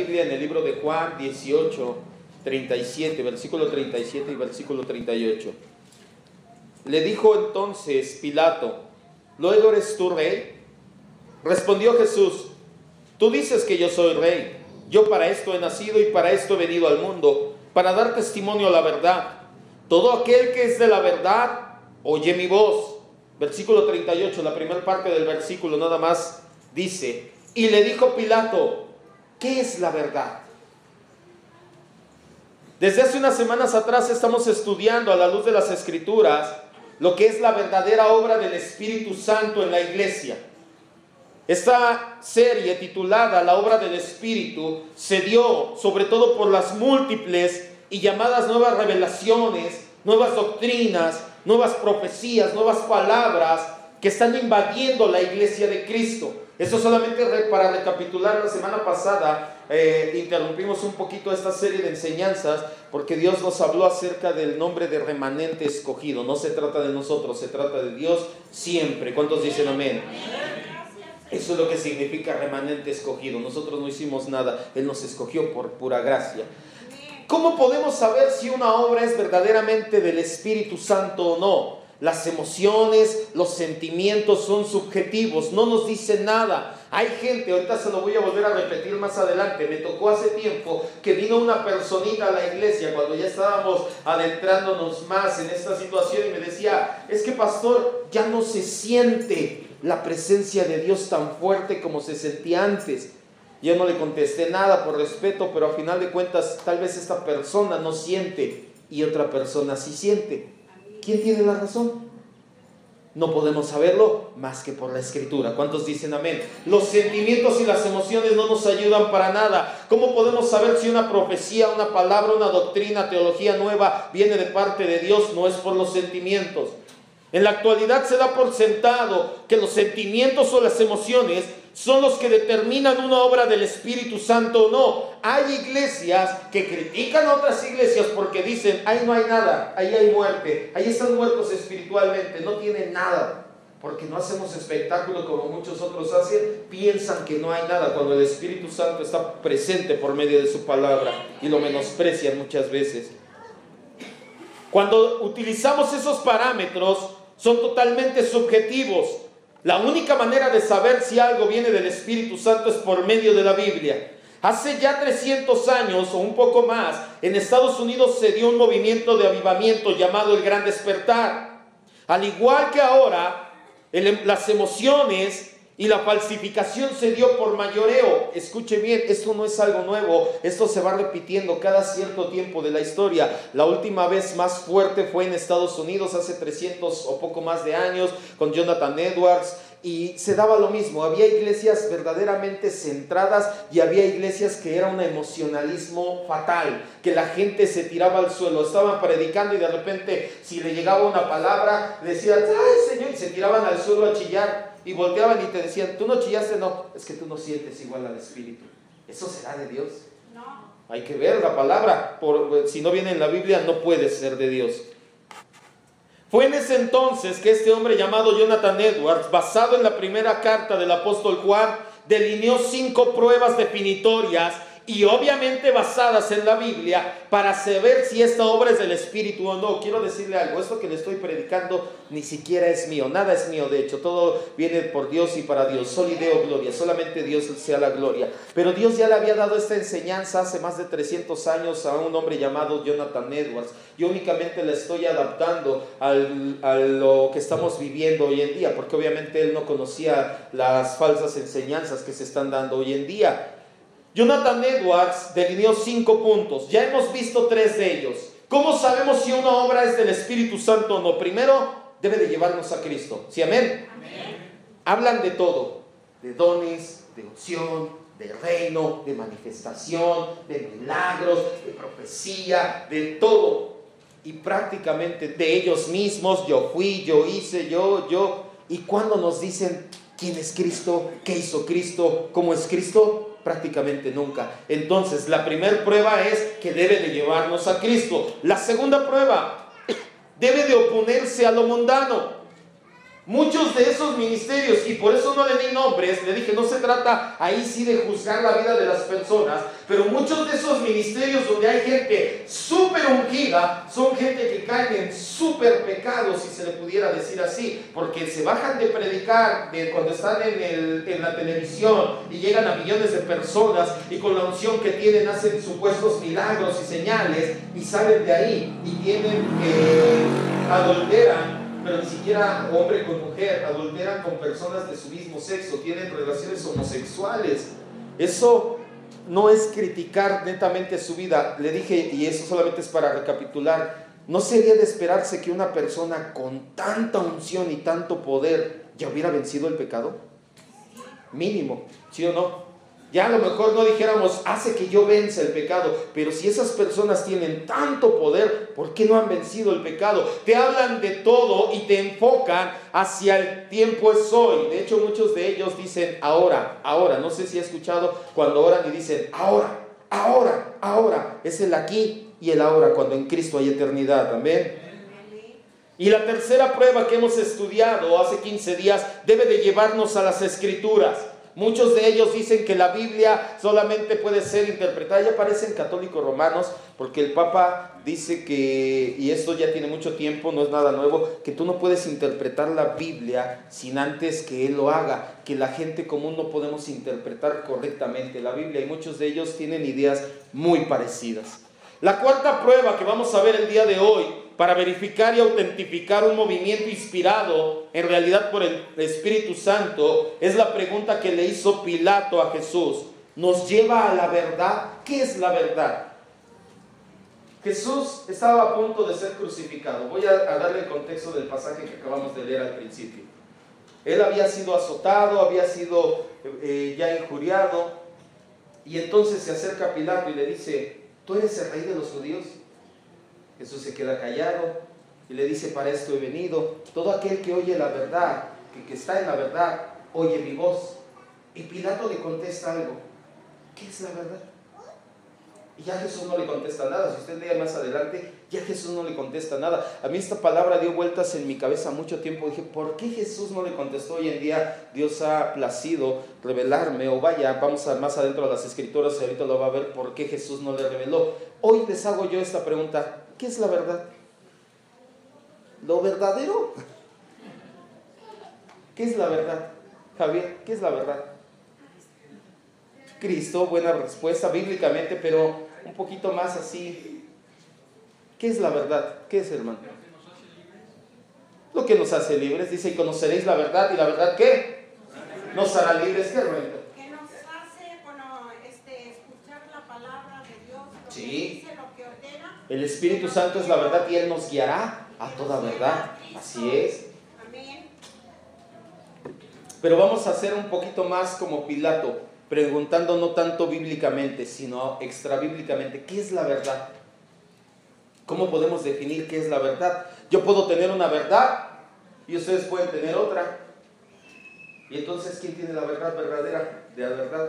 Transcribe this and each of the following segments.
Biblia en el libro de Juan 18, 37, versículo 37 y versículo 38. Le dijo entonces Pilato: ¿luego eres tú rey? Respondió Jesús: tú dices que yo soy rey. Yo para esto he nacido y para esto he venido al mundo, para dar testimonio a la verdad. Todo aquel que es de la verdad oye mi voz. Versículo 38, la primera parte del versículo nada más dice: y le dijo Pilato: ¿qué es la verdad? Desde hace unas semanas atrás estamos estudiando a la luz de las Escrituras lo que es la verdadera obra del Espíritu Santo en la iglesia. Esta serie titulada La obra del Espíritu se dio sobre todo por las múltiples y llamadas nuevas revelaciones, nuevas doctrinas, nuevas profecías, nuevas palabras que están invadiendo la iglesia de Cristo. Esto solamente para recapitular. La semana pasada interrumpimos un poquito esta serie de enseñanzas porque Dios nos habló acerca del nombre de remanente escogido. No se trata de nosotros, se trata de Dios siempre. ¿Cuántos dicen amén? Eso es lo que significa remanente escogido. Nosotros no hicimos nada, Él nos escogió por pura gracia. ¿Cómo podemos saber si una obra es verdaderamente del Espíritu Santo o no? Las emociones, los sentimientos son subjetivos, no nos dicen nada. Hay gente, ahorita se lo voy a volver a repetir más adelante, me tocó hace tiempo que vino una personita a la iglesia cuando ya estábamos adentrándonos más en esta situación y me decía: es que pastor, ya no se siente la presencia de Dios tan fuerte como se sentía antes. Yo no le contesté nada por respeto, pero a final de cuentas tal vez esta persona no siente y otra persona sí siente. ¿Quién tiene la razón? No podemos saberlo más que por la Escritura. ¿Cuántos dicen amén? Los sentimientos y las emociones no nos ayudan para nada. ¿Cómo podemos saber si una profecía, una palabra, una doctrina, teología nueva viene de parte de Dios? No es por los sentimientos. En la actualidad se da por sentado que los sentimientos o las emociones son los que determinan una obra del Espíritu Santo o no. Hay iglesias que critican a otras iglesias porque dicen: ahí no hay nada, ahí hay muerte, ahí están muertos espiritualmente, no tienen nada. Porque no hacemos espectáculo como muchos otros hacen, piensan que no hay nada cuando el Espíritu Santo está presente por medio de su palabra y lo menosprecian muchas veces. Cuando utilizamos esos parámetros, son totalmente subjetivos. La única manera de saber si algo viene del Espíritu Santo es por medio de la Biblia. Hace ya 300 años o un poco más, en Estados Unidos se dio un movimiento de avivamiento llamado el Gran Despertar. Al igual que ahora, las emociones y la falsificación se dio por mayoreo. Escuche bien, esto no es algo nuevo, esto se va repitiendo cada cierto tiempo de la historia. La última vez más fuerte fue en Estados Unidos hace 300 o poco más de años con Jonathan Edwards, y se daba lo mismo. Había iglesias verdaderamente centradas y había iglesias que era un emocionalismo fatal, que la gente se tiraba al suelo, estaban predicando y de repente si le llegaba una palabra decían: ay Señor, y se tiraban al suelo a chillar. Y volteaban y te decían: ¿tú no chillaste? No, es que tú no sientes igual al Espíritu. ¿Eso será de Dios? No. Hay que ver la palabra. Si no viene en la Biblia, no puede ser de Dios. Fue en ese entonces que este hombre llamado Jonathan Edwards, basado en la primera carta del apóstol Juan, delineó 5 pruebas definitorias y obviamente basadas en la Biblia para saber si esta obra es del Espíritu o no. Quiero decirle algo: esto que le estoy predicando ni siquiera es mío, nada es mío, de hecho, todo viene por Dios y para Dios. Soli Deo Gloria, solamente Dios sea la gloria. Pero Dios ya le había dado esta enseñanza hace más de 300 años a un hombre llamado Jonathan Edwards. Yo únicamente la estoy adaptando a lo que estamos viviendo hoy en día, porque obviamente él no conocía las falsas enseñanzas que se están dando hoy en día. Jonathan Edwards delineó 5 puntos. Ya hemos visto 3 de ellos. ¿Cómo sabemos si una obra es del Espíritu Santo o no? Primero, debe de llevarnos a Cristo. ¿Sí, amén? Amén. Hablan de todo: de dones, de unción, de reino, de manifestación, de milagros, de profecía, de todo. Y prácticamente de ellos mismos: yo fui, yo hice, yo. ¿Y cuándo nos dicen quién es Cristo? ¿Qué hizo Cristo? ¿Cómo es Cristo? Prácticamente nunca. Entonces, la primera prueba es que debe de llevarnos a Cristo. La segunda prueba: debe de oponerse a lo mundano. Muchos de esos ministerios, y por eso no le di nombres, le dije, no se trata ahí sí de juzgar la vida de las personas, pero muchos de esos ministerios donde hay gente súper ungida, son gente que caen en súper pecados, si se le pudiera decir así, porque se bajan de predicar cuando están en la televisión y llegan a millones de personas y con la unción que tienen hacen supuestos milagros y señales y salen de ahí y tienen adulteran, pero ni siquiera hombre con mujer, adulteran con personas de su mismo sexo, tienen relaciones homosexuales. Eso no es criticar netamente su vida. Le dije, y eso solamente es para recapitular, no sería de esperarse que una persona con tanta unción y tanto poder ya hubiera vencido el pecado. Mínimo, ¿sí o no? Ya a lo mejor no dijéramos, hace que yo venza el pecado, pero si esas personas tienen tanto poder, ¿por qué no han vencido el pecado? Te hablan de todo y te enfocan hacia el tiempo es hoy. De hecho, muchos de ellos dicen ahora, ahora. No sé si has escuchado cuando oran y dicen ahora, ahora, ahora. Es el aquí y el ahora, cuando en Cristo hay eternidad. Amén. Y la tercera prueba que hemos estudiado hace 15 días debe de llevarnos a las Escrituras. Muchos de ellos dicen que la Biblia solamente puede ser interpretada, ya parecen católicos romanos, porque el Papa dice que, y esto ya tiene mucho tiempo, no es nada nuevo, que tú no puedes interpretar la Biblia sin antes que Él lo haga, que la gente común no podemos interpretar correctamente la Biblia, y muchos de ellos tienen ideas muy parecidas. La cuarta prueba que vamos a ver el día de hoy, para verificar y autentificar un movimiento inspirado en realidad por el Espíritu Santo, es la pregunta que le hizo Pilato a Jesús. ¿Nos lleva a la verdad? ¿Qué es la verdad? Jesús estaba a punto de ser crucificado. Voy a darle el contexto del pasaje que acabamos de leer al principio. Él había sido azotado, había sido ya injuriado, y entonces se acerca a Pilato y le dice, ¿tú eres el rey de los judíos? Jesús se queda callado y le dice, para esto he venido. Todo aquel que oye la verdad, que está en la verdad, oye mi voz. Y Pilato le contesta algo. ¿Qué es la verdad? Y ya Jesús no le contesta nada. Si usted lee más adelante, ya Jesús no le contesta nada. A mí esta palabra dio vueltas en mi cabeza mucho tiempo. Dije, ¿por qué Jesús no le contestó? Hoy en día Dios ha placido revelarme, o vaya, vamos a más adentro de las Escrituras y ahorita lo va a ver por qué Jesús no le reveló. Hoy les hago yo esta pregunta. ¿Qué es la verdad? ¿Lo verdadero? ¿Qué es la verdad? Javier, ¿qué es la verdad? Cristo, buena respuesta bíblicamente, pero un poquito más así. ¿Qué es la verdad? ¿Qué es, hermano? Lo que nos hace libres. Dice, y conoceréis la verdad, ¿y la verdad qué? Nos hará libres. ¿Qué, hermano? Que nos hace escuchar la palabra de Dios, lo Sí. que dice, lo que ordena. El Espíritu Santo es la verdad y Él nos guiará a toda verdad. Así es. Amén. Pero vamos a hacer un poquito más como Pilato, preguntando no tanto bíblicamente, sino extrabíblicamente, ¿qué es la verdad? ¿Cómo podemos definir qué es la verdad? Yo puedo tener una verdad y ustedes pueden tener otra. Y entonces, ¿quién tiene la verdad verdadera de la verdad?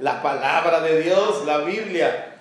La palabra de Dios, la Biblia.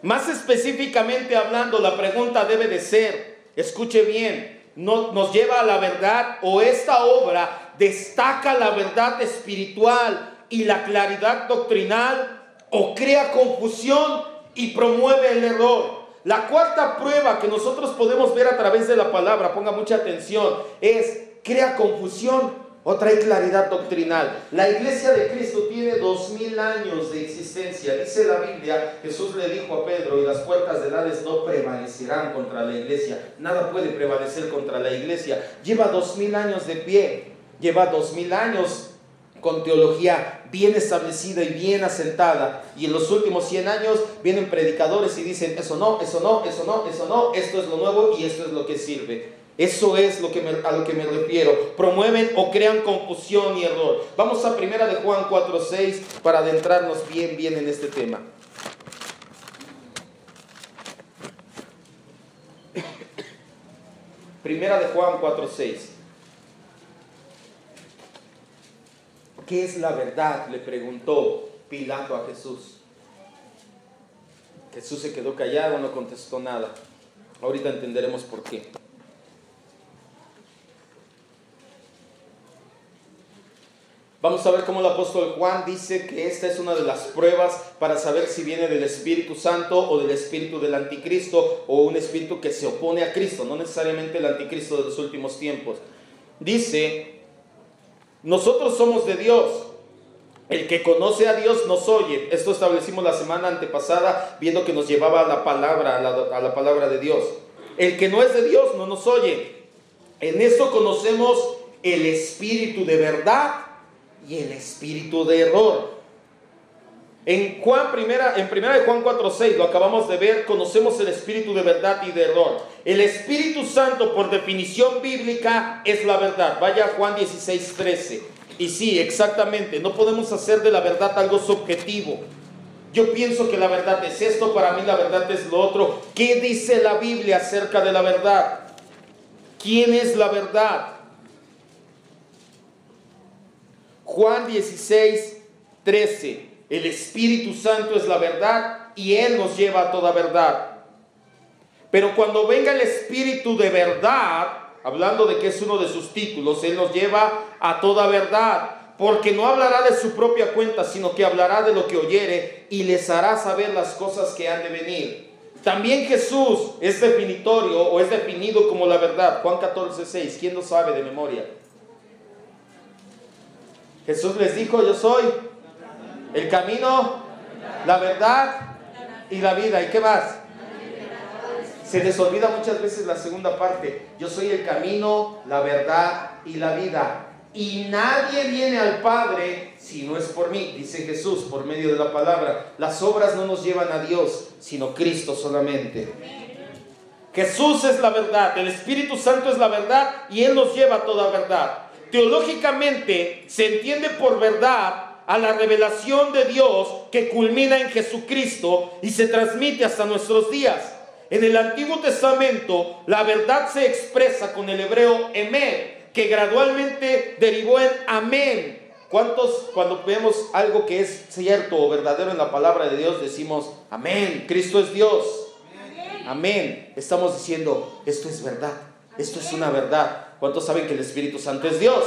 Más específicamente hablando, la pregunta debe de ser, escuche bien, ¿nos lleva a la verdad o esta obra destaca la verdad espiritual y la claridad doctrinal o crea confusión y promueve el error? La cuarta prueba que nosotros podemos ver a través de la palabra, ponga mucha atención, es crea confusión o trae claridad doctrinal. La iglesia de Cristo tiene 2000 años de existencia. Dice la Biblia, Jesús le dijo a Pedro, y las puertas del Hades no prevalecerán contra la iglesia. Nada puede prevalecer contra la iglesia. Lleva 2000 años de pie, lleva 2000 años con teología bien establecida y bien asentada, y en los últimos 100 años vienen predicadores y dicen, eso no, eso no, eso no, eso no, esto es lo nuevo y esto es lo que sirve. Eso es a lo que me refiero. Promueven o crean confusión y error. Vamos a 1 de Juan 4:6 para adentrarnos bien en este tema. Primera de Juan 4:6. ¿Qué es la verdad?, le preguntó Pilato a Jesús. Jesús se quedó callado, no contestó nada. Ahorita entenderemos por qué. Vamos a ver cómo el apóstol Juan dice que esta es una de las pruebas para saber si viene del Espíritu Santo o del espíritu del anticristo, o un espíritu que se opone a Cristo, no necesariamente el anticristo de los últimos tiempos. Dice: nosotros somos de Dios, el que conoce a Dios nos oye. Esto establecimos la semana antepasada, viendo que nos llevaba a la palabra, a la palabra de Dios. El que no es de Dios no nos oye. En esto conocemos el espíritu de verdad y el espíritu de error. En primera de Juan 4:6, lo acabamos de ver, conocemos el espíritu de verdad y de error. El Espíritu Santo, por definición bíblica, es la verdad. Vaya a Juan 16:13. Y sí, exactamente, no podemos hacer de la verdad algo subjetivo. Yo pienso que la verdad es esto, para mí la verdad es lo otro. ¿Qué dice la Biblia acerca de la verdad? ¿Quién es la verdad? Juan 16:13. El Espíritu Santo es la verdad y Él nos lleva a toda verdad. Pero cuando venga el Espíritu de verdad, hablando de que es uno de sus títulos, Él nos lleva a toda verdad, porque no hablará de su propia cuenta, sino que hablará de lo que oyere y les hará saber las cosas que han de venir. También Jesús es definitorio o es definido como la verdad. Juan 14:6. ¿Quién lo sabe de memoria? Jesús les dijo: yo soy el camino, la verdad y la vida. ¿Y qué más? Se les olvida muchas veces la segunda parte. Yo soy el camino, la verdad y la vida. Y nadie viene al Padre si no es por mí, dice Jesús por medio de la palabra. Las obras no nos llevan a Dios, sino Cristo solamente. Jesús es la verdad, el Espíritu Santo es la verdad y Él nos lleva a toda verdad. Teológicamente se entiende por verdad a la revelación de Dios que culmina en Jesucristo y se transmite hasta nuestros días. En el Antiguo Testamento la verdad se expresa con el hebreo emet, que gradualmente derivó en amén. ¿Cuántos, cuando vemos algo que es cierto o verdadero en la palabra de Dios, decimos amén? Cristo es Dios. Amén. Estamos diciendo, esto es verdad, esto es una verdad. ¿Cuántos saben que el Espíritu Santo es Dios?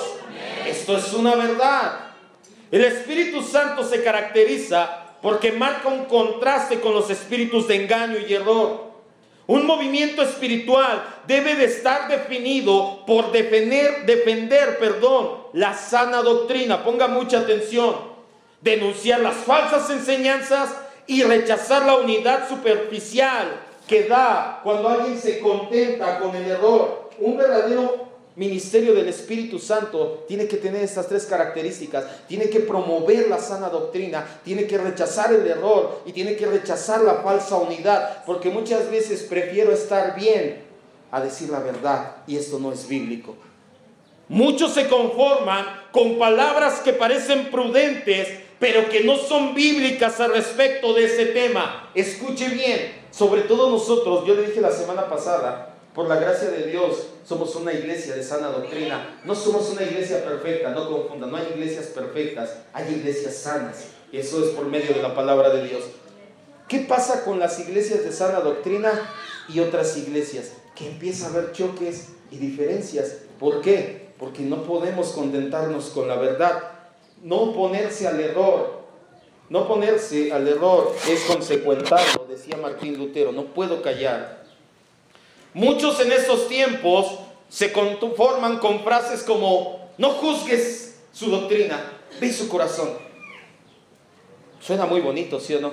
Esto es una verdad. El Espíritu Santo se caracteriza porque marca un contraste con los espíritus de engaño y error. Un movimiento espiritual debe de estar definido por defender, la sana doctrina. Ponga mucha atención. Denunciar las falsas enseñanzas y rechazar la unidad superficial que da cuando alguien se contenta con el error. Un verdadero ministerio del Espíritu Santo tiene que tener estas tres características. Tiene que promover la sana doctrina, tiene que rechazar el error y tiene que rechazar la falsa unidad, porque muchas veces prefiero estar bien a decir la verdad, y esto no es bíblico. Muchos se conforman con palabras que parecen prudentes, pero que no son bíblicas al respecto de ese tema. Escuche bien, sobre todo nosotros, yo le dije la semana pasada, por la gracia de Dios, somos una iglesia de sana doctrina. No somos una iglesia perfecta, no confundan, no hay iglesias perfectas, hay iglesias sanas. Y eso es por medio de la palabra de Dios. ¿Qué pasa con las iglesias de sana doctrina y otras iglesias? Que empieza a haber choques y diferencias. ¿Por qué? Porque no podemos contentarnos con la verdad. No ponerse al error. No ponerse al error es consecuentarlo, decía Martín Lutero. No puedo callar. Muchos en estos tiempos se conforman con frases como: no juzgues su doctrina, ve su corazón. Suena muy bonito, ¿sí o no?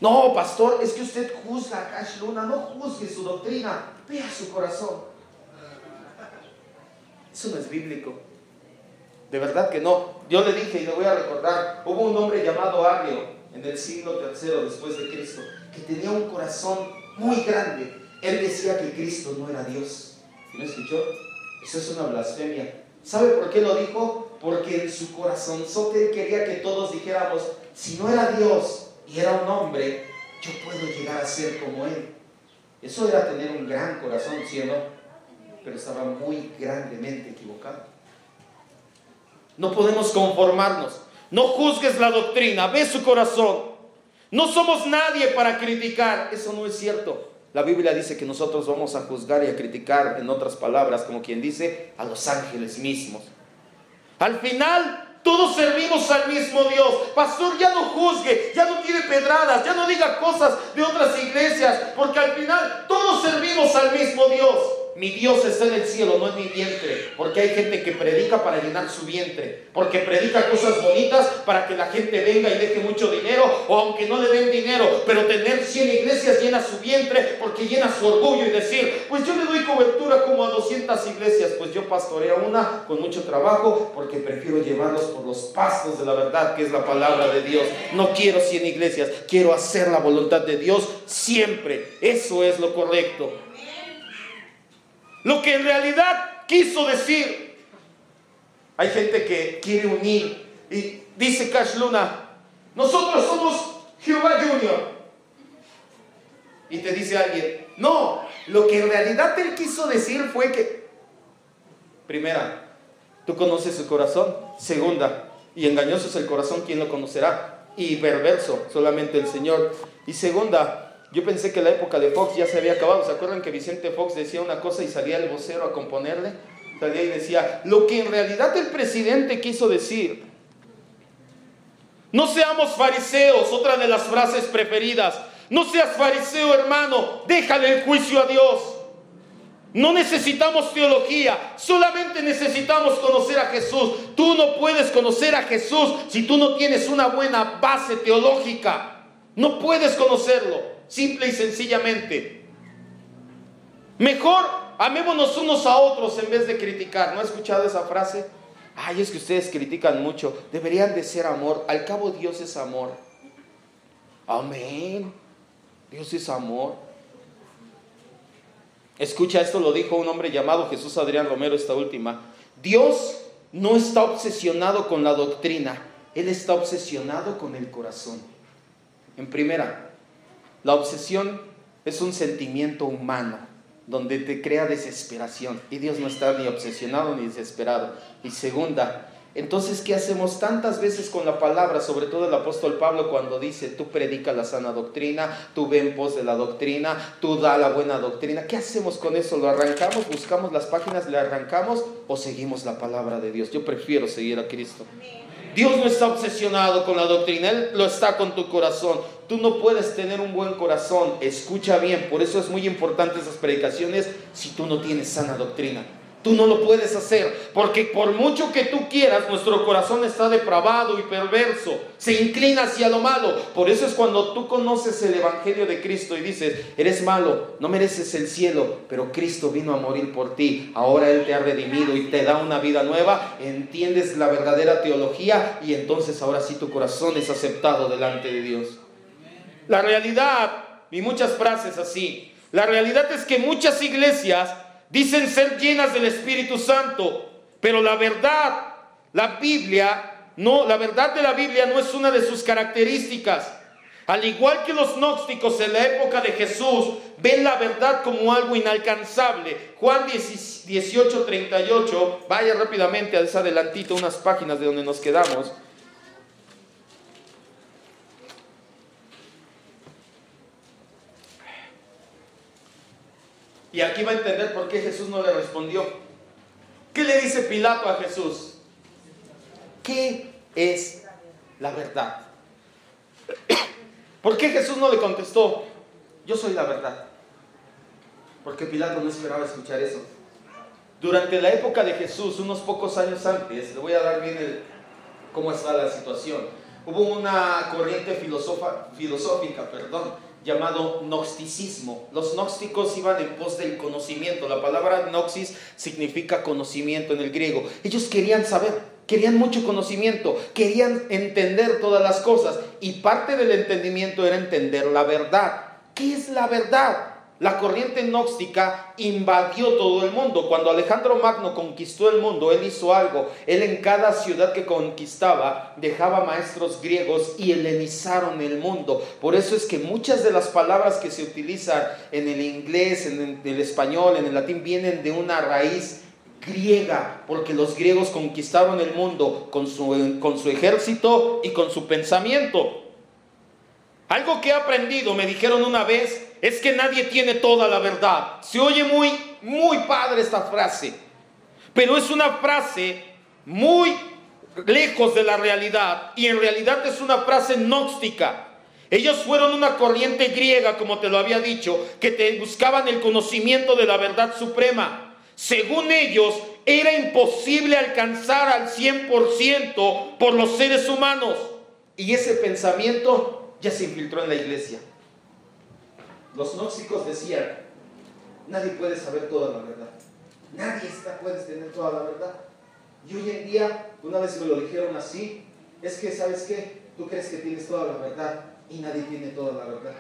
No, pastor, es que usted juzga a Cash Luna. No juzgue su doctrina, vea su corazón. Eso no es bíblico. De verdad que no. Yo le dije y le voy a recordar, hubo un hombre llamado Arrio en el siglo III después de Cristo, que tenía un corazón muy grande. Él decía que Cristo no era Dios. ¿Sí me escuchó? Eso es una blasfemia. ¿Sabe por qué lo dijo? Porque en su corazonzote él quería que todos dijéramos: si no era Dios y era un hombre, yo puedo llegar a ser como Él. Eso era tener un gran corazón, ¿sí o no? Pero estaba muy grandemente equivocado. No podemos conformarnos. No juzgues la doctrina, ve su corazón. No somos nadie para criticar. Eso no es cierto. La Biblia dice que nosotros vamos a juzgar y a criticar, en otras palabras, como quien dice, a los ángeles mismos. Al final, todos servimos al mismo Dios. Pastor, ya no juzgue, ya no tire pedradas, ya no diga cosas de otras iglesias, porque al final todos servimos al mismo Dios. Mi Dios está en el cielo, no en mi vientre. Porque hay gente que predica para llenar su vientre, porque predica cosas bonitas para que la gente venga y deje mucho dinero, o aunque no le den dinero, pero tener 100 iglesias llena su vientre, porque llena su orgullo y decir, pues yo le doy cobertura como a 200 iglesias. Pues yo pastoreo una con mucho trabajo, porque prefiero llevarlos por los pastos de la verdad, que es la palabra de Dios. No quiero 100 iglesias, quiero hacer la voluntad de Dios siempre. Eso es lo correcto. Lo que en realidad quiso decir. Hay gente que quiere unir y dice Cash Luna, nosotros somos Jehová Junior. Y te dice alguien, no, lo que en realidad él quiso decir fue que, primera, tú conoces su corazón. Segunda, y engañoso es el corazón, ¿quién lo conocerá? Y perverso, solamente el Señor. Y segunda, yo pensé que la época de Fox ya se había acabado. ¿Se acuerdan que Vicente Fox decía una cosa y salía el vocero a componerle? Salía y decía, lo que en realidad el presidente quiso decir. No seamos fariseos, otra de las frases preferidas. No seas fariseo, hermano, déjale el juicio a Dios. No necesitamos teología, solamente necesitamos conocer a Jesús. Tú no puedes conocer a Jesús si tú no tienes una buena base teológica. No puedes conocerlo. Simple y sencillamente. Mejor amémonos unos a otros en vez de criticar. ¿No ha escuchado esa frase? Ay, es que ustedes critican mucho. Deberían de ser amor. Al cabo Dios es amor. Amén. Dios es amor. Escucha, esto lo dijo un hombre llamado Jesús Adrián Romero, esta última. Dios no está obsesionado con la doctrina. Él está obsesionado con el corazón. En primera, la obsesión es un sentimiento humano donde te crea desesperación, y Dios no está ni obsesionado ni desesperado. Y segunda, entonces, ¿qué hacemos tantas veces con la palabra? Sobre todo el apóstol Pablo cuando dice, tú predica la sana doctrina, tú ve en pos de la doctrina, tú da la buena doctrina. ¿Qué hacemos con eso? ¿Lo arrancamos? ¿Buscamos las páginas? ¿Le arrancamos? ¿O seguimos la palabra de Dios? Yo prefiero seguir a Cristo. Dios no está obsesionado con la doctrina, Él lo está con tu corazón. Tú no puedes tener un buen corazón, escucha bien, por eso es muy importante esas predicaciones si tú no tienes sana doctrina. Tú no lo puedes hacer, porque por mucho que tú quieras, nuestro corazón está depravado y perverso, se inclina hacia lo malo. Por eso es cuando tú conoces el Evangelio de Cristo y dices, eres malo, no mereces el cielo, pero Cristo vino a morir por ti, ahora Él te ha redimido y te da una vida nueva, entiendes la verdadera teología y entonces ahora sí tu corazón es aceptado delante de Dios. La realidad, y muchas frases así, la realidad es que muchas iglesias dicen ser llenas del Espíritu Santo, pero la verdad, la verdad de la Biblia no es una de sus características. Al igual que los gnósticos en la época de Jesús, ven la verdad como algo inalcanzable. Juan 18:38, vaya rápidamente a ese adelantito, unas páginas de donde nos quedamos. Y aquí va a entender por qué Jesús no le respondió. ¿Qué le dice Pilato a Jesús? ¿Qué es la verdad? ¿Por qué Jesús no le contestó? Yo soy la verdad. Porque Pilato no esperaba escuchar eso. Durante la época de Jesús, unos pocos años antes, le voy a dar bien cómo está la situación. Hubo una corriente filosófica, llamado gnosticismo. Los gnósticos iban en pos del conocimiento. La palabra gnosis significa conocimiento en el griego. Ellos querían saber, querían mucho conocimiento, querían entender todas las cosas, y parte del entendimiento era entender la verdad. ¿Qué es la verdad? La corriente gnóstica invadió todo el mundo. Cuando Alejandro Magno conquistó el mundo, él hizo algo. Él en cada ciudad que conquistaba dejaba maestros griegos y helenizaron el mundo. Por eso es que muchas de las palabras que se utilizan en el inglés, en el español, en el latín, vienen de una raíz griega, porque los griegos conquistaron el mundo con su ejército y con su pensamiento. Algo que he aprendido, me dijeron una vez, es que nadie tiene toda la verdad. Se oye muy padre esta frase, pero es una frase muy lejos de la realidad, y en realidad es una frase gnóstica. Ellos fueron una corriente griega, como te lo había dicho, que buscaban el conocimiento de la verdad suprema. Según ellos, era imposible alcanzar al 100% por los seres humanos. Y ese pensamiento ya se infiltró en la iglesia. Los gnósticos decían, nadie puede saber toda la verdad. Nadie puede tener toda la verdad. Y hoy en día, una vez me lo dijeron así, es que, ¿sabes qué? Tú crees que tienes toda la verdad y nadie tiene toda la verdad.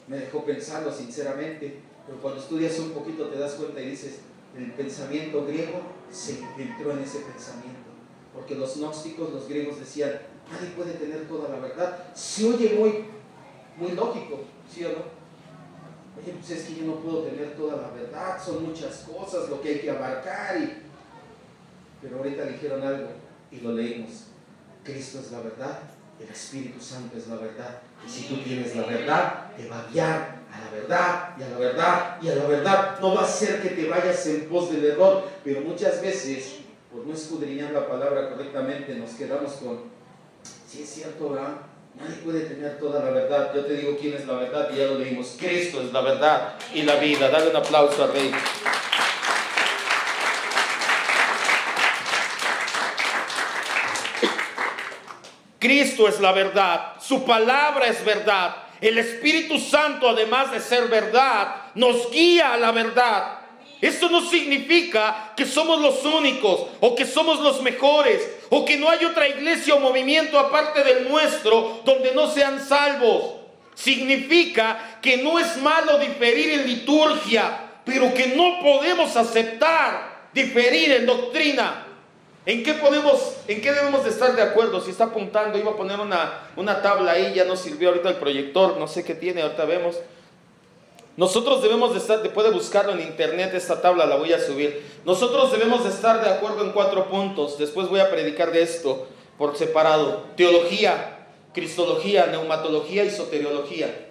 Me dejó pensando sinceramente, pero cuando estudias un poquito te das cuenta y dices, el pensamiento griego se infiltró en ese pensamiento. Porque los gnósticos, los griegos decían, nadie puede tener toda la verdad. Se oye muy lógico, ¿sí o no? Oye, pues es que yo no puedo tener toda la verdad, son muchas cosas lo que hay que abarcar. Pero ahorita dijeron algo y lo leímos. Cristo es la verdad, el Espíritu Santo es la verdad. Y si tú tienes la verdad, te va a guiar a la verdad y a la verdad y a la verdad. No va a ser que te vayas en pos del error. Pero muchas veces, por no escudriñar la palabra correctamente, nos quedamos con, sí es cierto, ¿verdad? Nadie puede tener toda la verdad. Yo te digo quién es la verdad y ya lo leímos. Cristo es la verdad y la vida. Dale un aplauso al Rey. Cristo es la verdad, su palabra es verdad. El Espíritu Santo, además de ser verdad, nos guía a la verdad. Esto no significa que somos los únicos o que somos los mejores o que no hay otra iglesia o movimiento aparte del nuestro donde no sean salvos. Significa que no es malo diferir en liturgia, pero que no podemos aceptar diferir en doctrina. ¿En qué debemos de estar de acuerdo? Si está apuntando, iba a poner una tabla ahí, ya no sirvió ahorita el proyector, no sé qué tiene, ahorita vemos. Nosotros debemos de estar, puede buscarlo en internet, esta tabla la voy a subir. Nosotros debemos de estar de acuerdo en 4 puntos, después voy a predicar de esto por separado. Teología, cristología, neumatología y soteriología.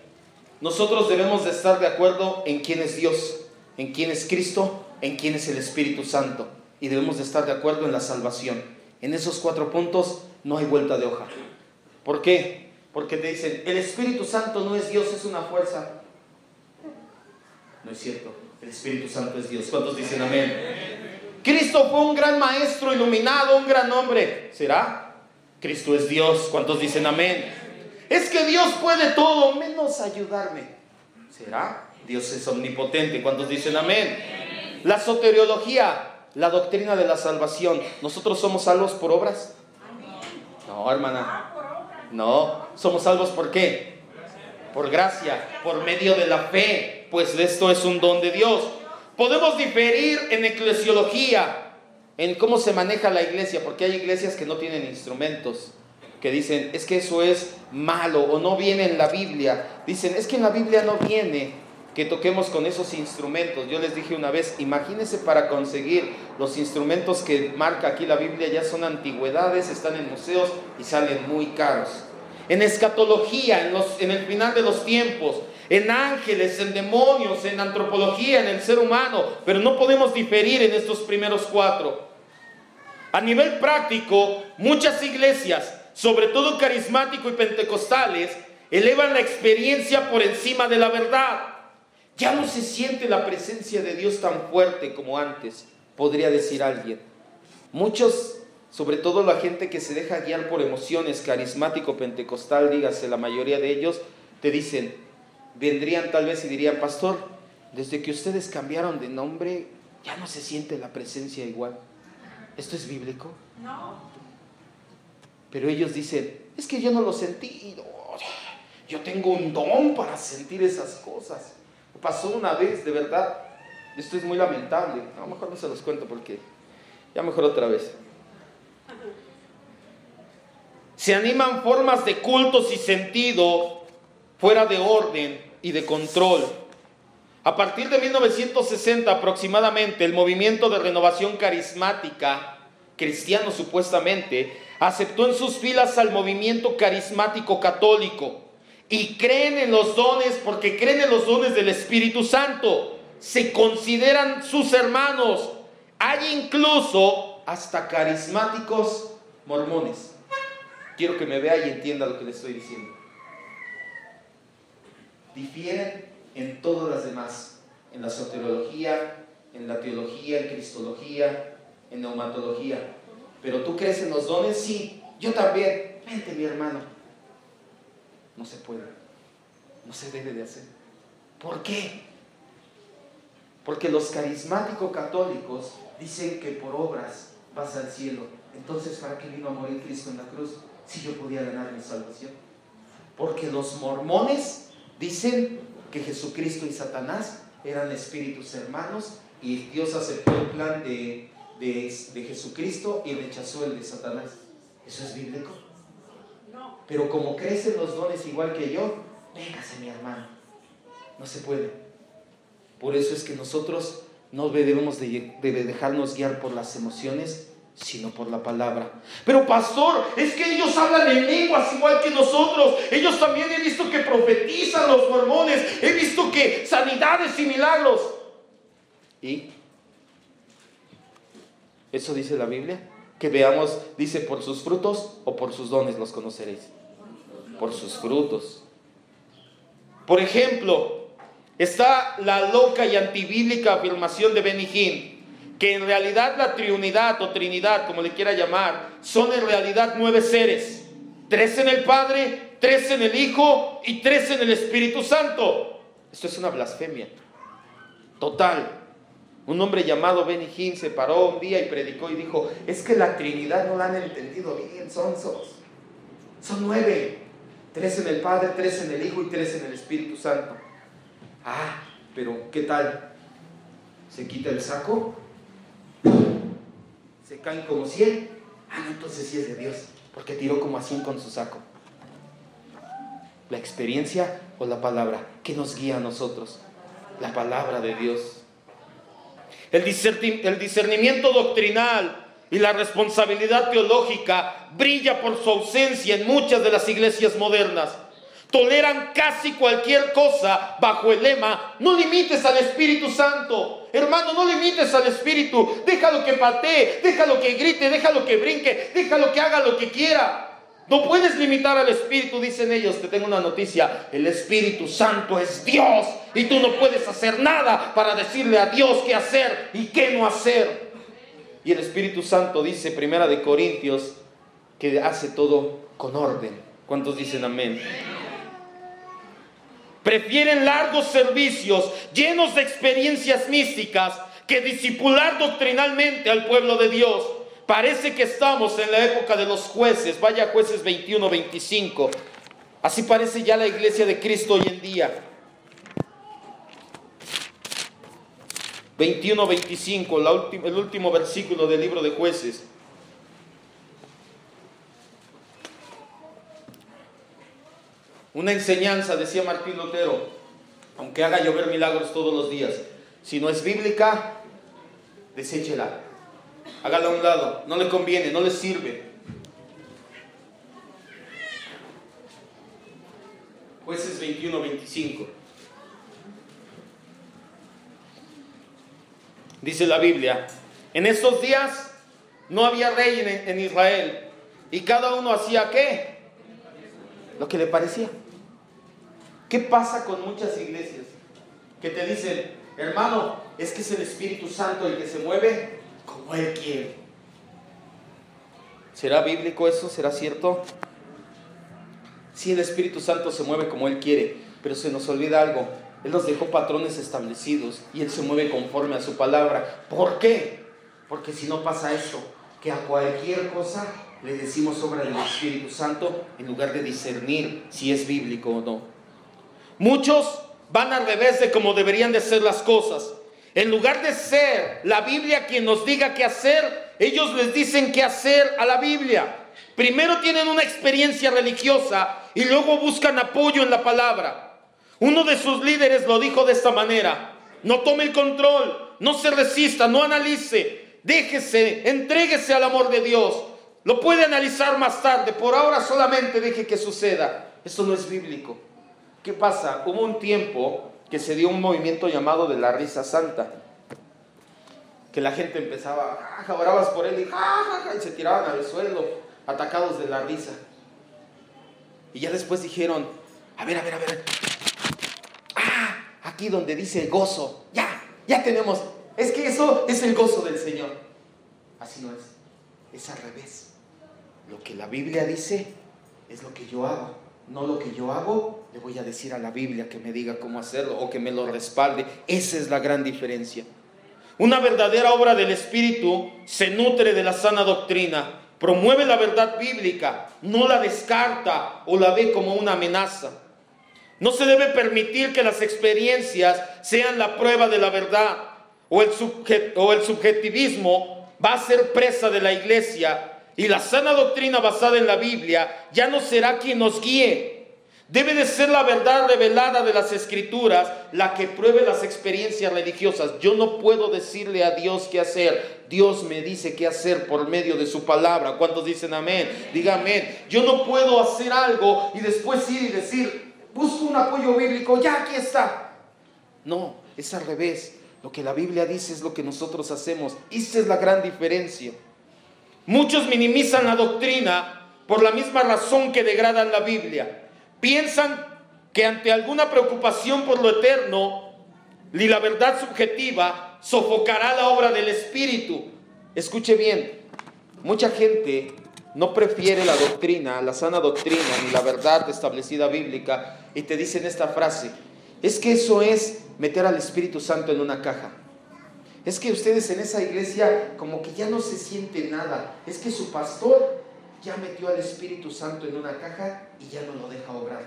Nosotros debemos de estar de acuerdo en quién es Dios, en quién es Cristo, en quién es el Espíritu Santo. Y debemos de estar de acuerdo en la salvación. En esos 4 puntos no hay vuelta de hoja. ¿Por qué? Porque te dicen, el Espíritu Santo no es Dios, es una fuerza. No es cierto, el Espíritu Santo es Dios. ¿Cuántos dicen amén? Cristo fue un gran maestro iluminado, un gran hombre. ¿Será? Cristo es Dios. ¿Cuántos dicen amén? Es que Dios puede todo menos ayudarme. ¿Será? Dios es omnipotente. ¿Cuántos dicen amén? La soteriología, la doctrina de la salvación. ¿Nosotros somos salvos por obras? No, hermana. No, somos salvos ¿por qué? Por gracia, por medio de la fe, pues esto es un don de Dios. Podemos diferir en eclesiología, en cómo se maneja la iglesia, porque hay iglesias que no tienen instrumentos, que dicen, es que eso es malo, o no viene en la Biblia. Dicen, es que en la Biblia no viene que toquemos con esos instrumentos. Yo les dije una vez, imagínense para conseguir los instrumentos que marca aquí la Biblia, ya son antigüedades, están en museos y salen muy caros. En escatología, en el final de los tiempos, en ángeles, en demonios, en antropología, en el ser humano, pero no podemos diferir en estos primeros 4. A nivel práctico, muchas iglesias, sobre todo carismático y pentecostales, elevan la experiencia por encima de la verdad. Ya no se siente la presencia de Dios tan fuerte como antes, podría decir alguien. Muchos, sobre todo la gente que se deja guiar por emociones, carismático, pentecostal, dígase, la mayoría de ellos, te dicen, vendrían tal vez y dirían, pastor, desde que ustedes cambiaron de nombre, ya no se siente la presencia igual. ¿Esto es bíblico? No. Pero ellos dicen, es que yo no lo sentí, yo tengo un don para sentir esas cosas. Pasó una vez, de verdad, esto es muy lamentable, a lo mejor no se los cuento porque ya mejor otra vez. Se animan formas de cultos y sentido fuera de orden y de control. A partir de 1960 aproximadamente, el movimiento de renovación carismática, cristiano supuestamente, aceptó en sus filas al movimiento carismático católico. y creen en los dones, porque creen en los dones del Espíritu Santo. Se consideran sus hermanos. Hay incluso hasta carismáticos mormones. Quiero que me vea y entienda lo que le estoy diciendo. Difieren en todas las demás, en la soteriología, en la teología, en cristología, en neumatología. Pero tú crees en los dones, sí, yo también. Vente, mi hermano. No se puede, no se debe de hacer. ¿Por qué? Porque los carismáticos católicos dicen que por obras vas al cielo. Entonces, ¿para qué vino a morir Cristo en la cruz si yo podía ganar mi salvación? Porque los mormones dicen que Jesucristo y Satanás eran espíritus hermanos y Dios aceptó el plan de Jesucristo y rechazó el de Satanás. ¿Eso es bíblico? No. Pero como crees en los dones igual que yo, véngase, mi hermano. No se puede. Por eso es que nosotros no debemos de dejarnos guiar por las emociones, sino por la palabra. Pero pastor, es que ellos hablan en lenguas igual que nosotros. Ellos también he visto que profetizan los mormones. He visto que sanidades y milagros. ¿Y eso dice la Biblia? Que veamos, dice, por sus frutos o por sus dones los conoceréis. Por sus frutos. Por ejemplo, está la loca y antibíblica afirmación de Benny Hinn, que en realidad la triunidad o trinidad, como le quiera llamar, son en realidad 9 seres. 3 en el Padre, 3 en el Hijo y 3 en el Espíritu Santo. Esto es una blasfemia total. Un hombre llamado Benny Hinn se paró un día y predicó y dijo: es que la Trinidad no la han entendido bien, son 9. 3 en el Padre, 3 en el Hijo y 3 en el Espíritu Santo. Ah, pero ¿qué tal? ¿Se quita el saco? ¿Se caen como 100? Ah, no, entonces sí es de Dios, porque tiró como a 100 con su saco. ¿La experiencia o la palabra? ¿Qué nos guía a nosotros? La palabra de Dios. El discernimiento doctrinal y la responsabilidad teológica brilla por su ausencia en muchas de las iglesias modernas. Toleran casi cualquier cosa bajo el lema: no limites al Espíritu Santo. Hermano, no limites al Espíritu. Déjalo que patee, déjalo que grite, déjalo que brinque, déjalo que haga lo que quiera. No puedes limitar al Espíritu, dicen ellos. Te tengo una noticia: el Espíritu Santo es Dios y tú no puedes hacer nada para decirle a Dios qué hacer y qué no hacer. Y el Espíritu Santo dice, 1 Corintios, que hace todo con orden. ¿Cuántos dicen amén? Prefieren largos servicios llenos de experiencias místicas que discipular doctrinalmente al pueblo de Dios. Parece que estamos en la época de los jueces. Vaya Jueces 21-25. Así parece ya la iglesia de Cristo hoy en día. 21-25, el último versículo del libro de Jueces. Una enseñanza, decía Martín Lutero, aunque haga llover milagros todos los días, si no es bíblica, deséchela, hágala a un lado, no le conviene, no le sirve. Jueces 21-25. Dice la Biblia: en estos días no había rey en Israel, y cada uno hacía ¿qué? Lo que le parecía. ¿Qué pasa con muchas iglesias? Que te dicen: hermano, es que es el Espíritu Santo el que se mueve como Él quiere. ¿Será bíblico eso? ¿Será cierto? Sí, el Espíritu Santo se mueve como Él quiere, pero se nos olvida algo. Él nos dejó patrones establecidos y Él se mueve conforme a su palabra. ¿Por qué? Porque si no pasa eso, que a cualquier cosa le decimos obra del Espíritu Santo en lugar de discernir si es bíblico o no. Muchos van al revés de cómo deberían de ser las cosas. En lugar de ser la Biblia quien nos diga qué hacer, ellos les dicen qué hacer a la Biblia. Primero tienen una experiencia religiosa y luego buscan apoyo en la palabra. Uno de sus líderes lo dijo de esta manera: no tome el control, no se resista, no analice, déjese, entréguese al amor de Dios. Lo puede analizar más tarde, por ahora solamente deje que suceda. Esto no es bíblico. ¿Qué pasa? Hubo un tiempo que se dio un movimiento llamado de la risa santa, que la gente empezaba, orabas por él y se tiraban al suelo, atacados de la risa. Y ya después dijeron, a ver, aquí donde dice gozo, ya tenemos, es que eso es el gozo del Señor. Así no es al revés. Lo que la Biblia dice es lo que yo hago, no lo que yo hago le voy a decir a la Biblia que me diga cómo hacerlo o que me lo respalde. Esa es la gran diferencia. Una verdadera obra del Espíritu se nutre de la sana doctrina, promueve la verdad bíblica, no la descarta o la ve como una amenaza. No se debe permitir que las experiencias sean la prueba de la verdad, o el subjetivismo va a ser presa de la iglesia, y la sana doctrina basada en la Biblia ya no será quien nos guíe. Debe de ser la verdad revelada de las Escrituras la que pruebe las experiencias religiosas. Yo no puedo decirle a Dios qué hacer. Dios me dice qué hacer por medio de su palabra. ¿Cuántos dicen amén? Diga amén. Yo no puedo hacer algo y después ir y decir, busco un apoyo bíblico, ya aquí está. No, es al revés. Lo que la Biblia dice es lo que nosotros hacemos. Esa es la gran diferencia. Muchos minimizan la doctrina por la misma razón que degradan la Biblia. Piensan que ante alguna preocupación por lo eterno y la verdad subjetiva sofocará la obra del Espíritu. Escuche bien, mucha gente no prefiere la doctrina, la sana doctrina, ni la verdad establecida bíblica, y te dicen esta frase: es que eso es meter al Espíritu Santo en una caja. Es que ustedes en esa iglesia como que ya no se siente nada. Es que su pastor ya metió al Espíritu Santo en una caja y ya no lo deja obrar.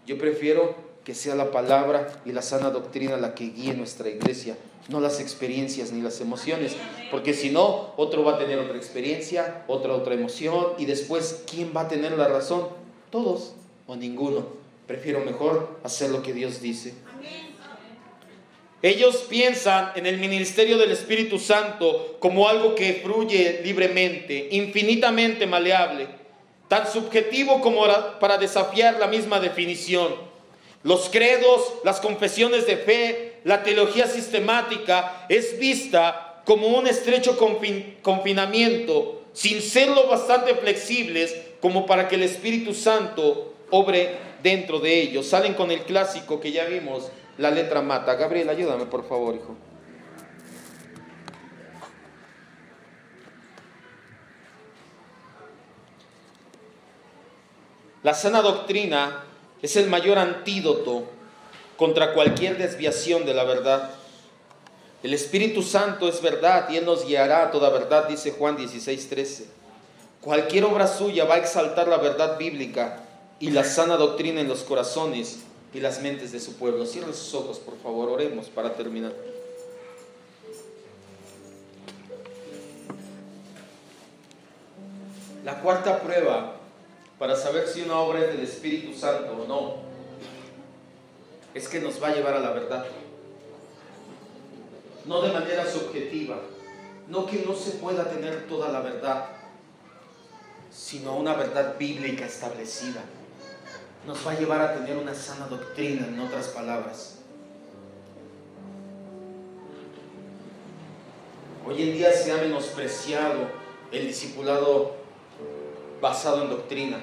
Yo prefiero que sea la palabra y la sana doctrina la que guíe nuestra iglesia, no las experiencias ni las emociones, porque si no, otro va a tener otra experiencia, otra emoción, y después, ¿quién va a tener la razón? Todos o ninguno. Prefiero mejor hacer lo que Dios dice. Ellos piensan en el ministerio del Espíritu Santo como algo que fluye libremente, infinitamente maleable, tan subjetivo como para desafiar la misma definición. Los credos, las confesiones de fe, la teología sistemática es vista como un estrecho confinamiento, sin serlo bastante flexibles como para que el Espíritu Santo obre dentro de ellos. Salen con el clásico que ya vimos, la letra mata. Gabriel, ayúdame por favor, hijo. La sana doctrina es el mayor antídoto contra cualquier desviación de la verdad. El Espíritu Santo es verdad y Él nos guiará a toda verdad, dice Juan 16:13. Cualquier obra suya va a exaltar la verdad bíblica y la sana doctrina en los corazones y las mentes de su pueblo. Cierren sus ojos, por favor, oremos para terminar. La cuarta prueba para saber si una obra es del Espíritu Santo o no es que nos va a llevar a la verdad. No de manera subjetiva, no que no se pueda tener toda la verdad, sino una verdad bíblica establecida. Nos va a llevar a tener una sana doctrina, en otras palabras. Hoy en día se ha menospreciado el discipulado basado en doctrina,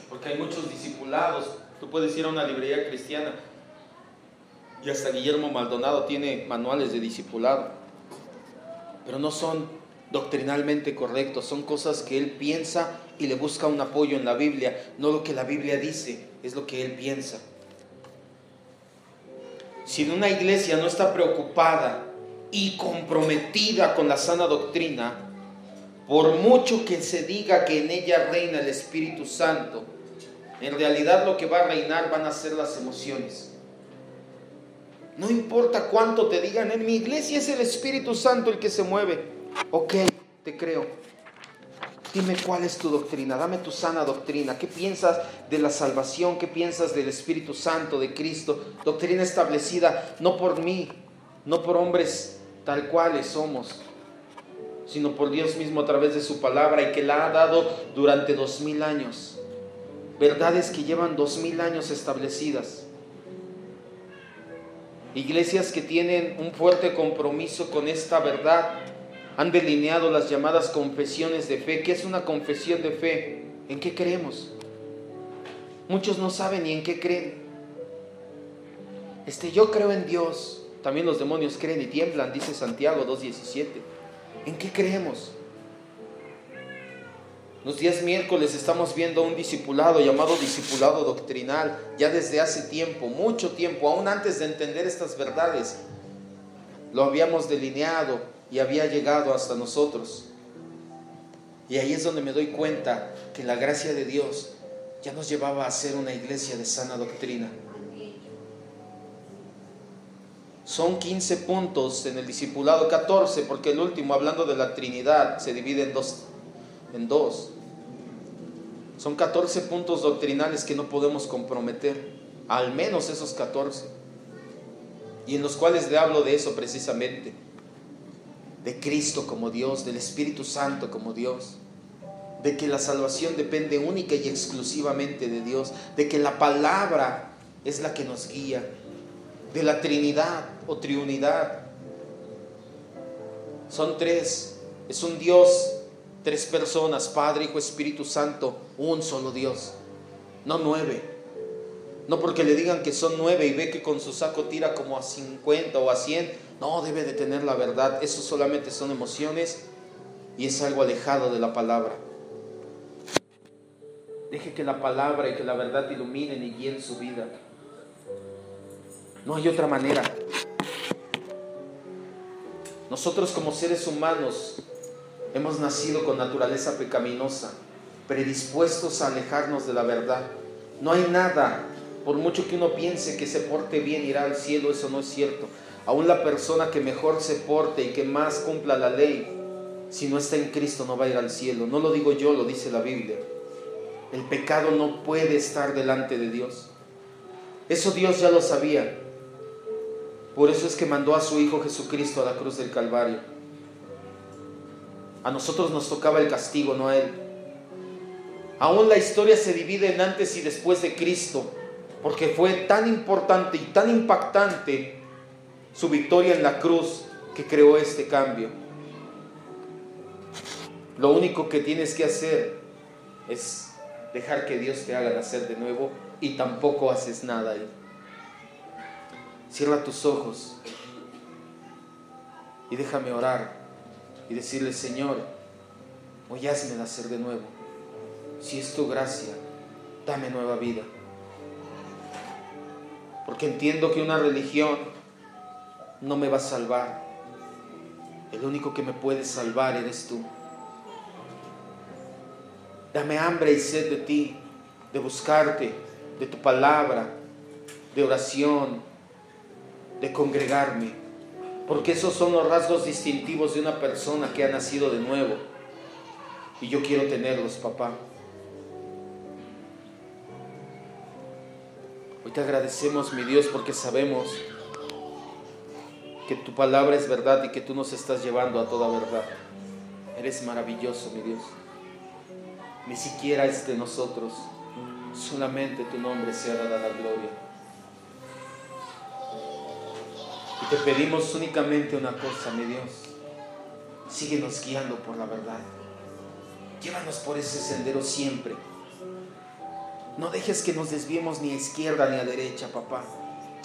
porque hay muchos discipulados. Tú puedes ir a una librería cristiana y hasta Guillermo Maldonado tiene manuales de discipulado, pero no son doctrinalmente correctos, son cosas que él piensa y le busca un apoyo en la Biblia, no lo que la Biblia dice, es lo que él piensa. Si en una iglesia no está preocupada y comprometida con la sana doctrina, por mucho que se diga que en ella reina el Espíritu Santo, en realidad lo que va a reinar van a ser las emociones. No importa cuánto te digan, en mi iglesia es el Espíritu Santo el que se mueve. Ok, te creo. Dime cuál es tu doctrina, dame tu sana doctrina. ¿Qué piensas de la salvación? ¿Qué piensas del Espíritu Santo, de Cristo? Doctrina establecida no por mí, no por hombres tal cuales somos, sino por Dios mismo a través de su palabra, y que la ha dado durante 2000 años. verdades que llevan 2000 años establecidas. Iglesias que tienen un fuerte compromiso con esta verdad han delineado las llamadas confesiones de fe. ¿Qué es una confesión de fe? ¿En qué creemos? Muchos no saben ni en qué creen. Yo creo en Dios. También los demonios creen y tiemblan, dice Santiago 2:17. ¿En qué creemos? Los días miércoles estamos viendo un discipulado llamado discipulado doctrinal, ya desde hace tiempo, mucho tiempo, aún antes de entender estas verdades, lo habíamos delineado y había llegado hasta nosotros. Y ahí es donde me doy cuenta que la gracia de Dios ya nos llevaba a ser una iglesia de sana doctrina. Son 15 puntos en el discipulado, 14, porque el último, hablando de la Trinidad, se divide en dos. Son 14 puntos doctrinales que no podemos comprometer, al menos esos 14, y en los cuales le hablo de eso precisamente, de Cristo como Dios, del Espíritu Santo como Dios, de que la salvación depende única y exclusivamente de Dios, de que la palabra es la que nos guía, de la Trinidad o Triunidad. Son tres, es un Dios, tres personas, Padre, Hijo, Espíritu Santo, un solo Dios, no 9. No porque le digan que son 9 y ve que con su saco tira como a 50 o a 100, no, debe de tener la verdad. Eso solamente son emociones y es algo alejado de la palabra. Deje que la palabra y que la verdad iluminen y guíen su vida. No hay otra manera. Nosotros como seres humanos hemos nacido con naturaleza pecaminosa, predispuestos a alejarnos de la verdad. No hay nada, por mucho que uno piense que se porte bien irá al cielo, eso no es cierto. Aún la persona que mejor se porte y que más cumpla la ley, si no está en Cristo no va a ir al cielo. No lo digo yo, lo dice la Biblia. El pecado no puede estar delante de Dios. Eso Dios ya lo sabía. Por eso es que mandó a su Hijo Jesucristo a la cruz del Calvario. A nosotros nos tocaba el castigo, no a Él. Aún la historia se divide en antes y después de Cristo, porque fue tan importante y tan impactante su victoria en la cruz que creó este cambio. Lo único que tienes que hacer es dejar que Dios te haga nacer de nuevo, y tampoco haces nada ahí. Cierra tus ojos y déjame orar y decirle: Señor, hoy hazme nacer de nuevo. Si es tu gracia, dame nueva vida. Porque entiendo que una religión no me va a salvar. El único que me puede salvar eres tú. Dame hambre y sed de ti, de buscarte, de tu palabra, de oración, de congregarme. Porque esos son los rasgos distintivos de una persona que ha nacido de nuevo. Y yo quiero tenerlos, papá. Hoy te agradecemos, mi Dios, porque sabemos que tu palabra es verdad y que tú nos estás llevando a toda verdad. Eres maravilloso, mi Dios. Ni siquiera es de nosotros, solamente tu nombre sea dada la gloria. Y te pedimos únicamente una cosa, mi Dios: síguenos guiando por la verdad. Llévanos por ese sendero siempre. No dejes que nos desviemos ni a izquierda ni a derecha, papá.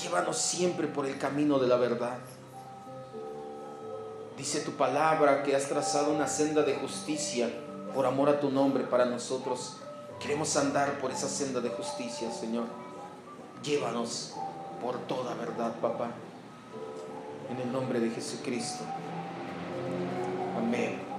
Llévanos siempre por el camino de la verdad. Dice tu palabra que has trazado una senda de justicia por amor a tu nombre para nosotros. Queremos andar por esa senda de justicia, Señor. Llévanos por toda verdad, papá. En el nombre de Jesucristo. Amén.